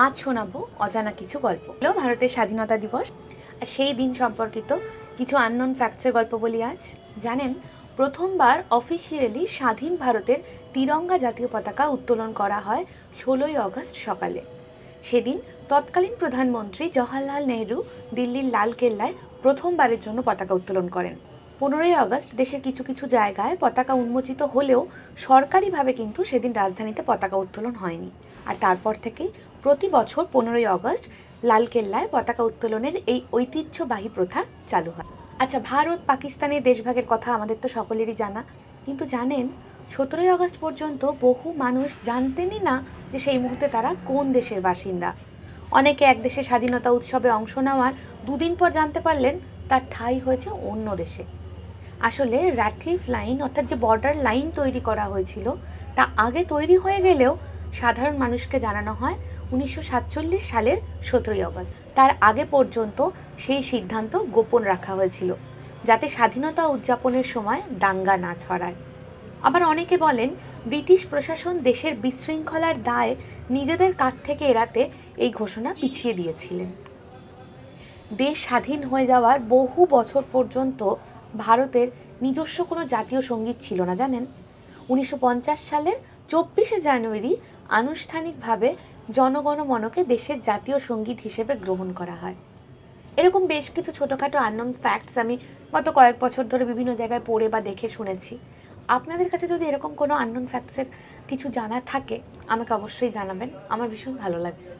আজ শোনাবো অজানা কিছু গল্প। ভারতের স্বাধীনতা দিবস আর সেই দিন সম্পর্কিত কিছু আননোন ফ্যাক্টসের গল্প বলি আজ। জানেন, প্রথমবার অফিসিয়ালি স্বাধীন ভারতের তিরঙ্গা জাতীয় পতাকা উত্তোলন করা হয় 16ই আগস্ট সকালে। সেদিন তৎকালীন প্রধানমন্ত্রী জওহরলাল নেহরু দিল্লির লাল কেল্লায় প্রথমবারের জন্য পতাকা উত্তোলন করেন। 15ই আগস্ট দেশের কিছু কিছু জায়গায় পতাকা উন্মোচিত হলেও সরকারিভাবে কিন্তু সেদিন রাজধানীতে পতাকা উত্তোলন হয়নি। আর তারপর থেকেই প্রতি বছর 15ই আগস্ট লালকেল্লায় পতাকা উত্তোলনের এই ঐতিহ্যবাহী প্রথা চালু হয়। আচ্ছা, ভারত পাকিস্তানের দেশভাগের কথা আমাদের তো সকলেরই জানা, কিন্তু জানেন 17ই আগস্ট পর্যন্ত বহু মানুষ জানতেনই না যে সেই মুহূর্তে তারা কোন দেশের বাসিন্দা। অনেকে এক দেশে স্বাধীনতা উৎসবে অংশ নেওয়ার দুদিন পর জানতে পারলেন তার ঠাঁই হয়েছে অন্য দেশে। আসলে র্যাডক্লিফ লাইন অর্থাৎ যে বর্ডার লাইন তৈরি করা হয়েছিল তা আগে তৈরি হয়ে গেলেও সাধারণ মানুষকে জানানো হয় 1947 সালের 17ই আগস্ট। তার আগে পর্যন্ত সেই সিদ্ধান্ত গোপন রাখা হয়েছিল যাতে স্বাধীনতা উদযাপনের সময় দাঙ্গা না ছড়ায়। আবার অনেকে বলেন ব্রিটিশ প্রশাসন দেশের বিশৃঙ্খলার দায় নিজেদের কাঁধ থেকে এড়াতে এই ঘোষণা পিছিয়ে দিয়েছিলেন। দেশ স্বাধীন হয়ে যাওয়ার বহু বছর পর্যন্ত ভারতের নিজস্ব কোনো জাতীয় সঙ্গীত ছিল না, জানেন। 1950 সালের 24শে জানুয়ারি আনুষ্ঠানিকভাবে জনগণমনকে দেশের জাতীয় সঙ্গীত হিসেবে গ্রহণ করা হয়। এরকম বেশ কিছু ছোটোখাটো আননোন ফ্যাক্টস আমি গত কয়েক বছর ধরে বিভিন্ন জায়গায় পড়ে বা দেখে শুনেছি। আপনাদের কাছে যদি এরকম কোনো আননোন ফ্যাক্টসের কিছু জানা থাকে আমাকে অবশ্যই জানাবেন, আমার ভীষণ ভালো লাগবে।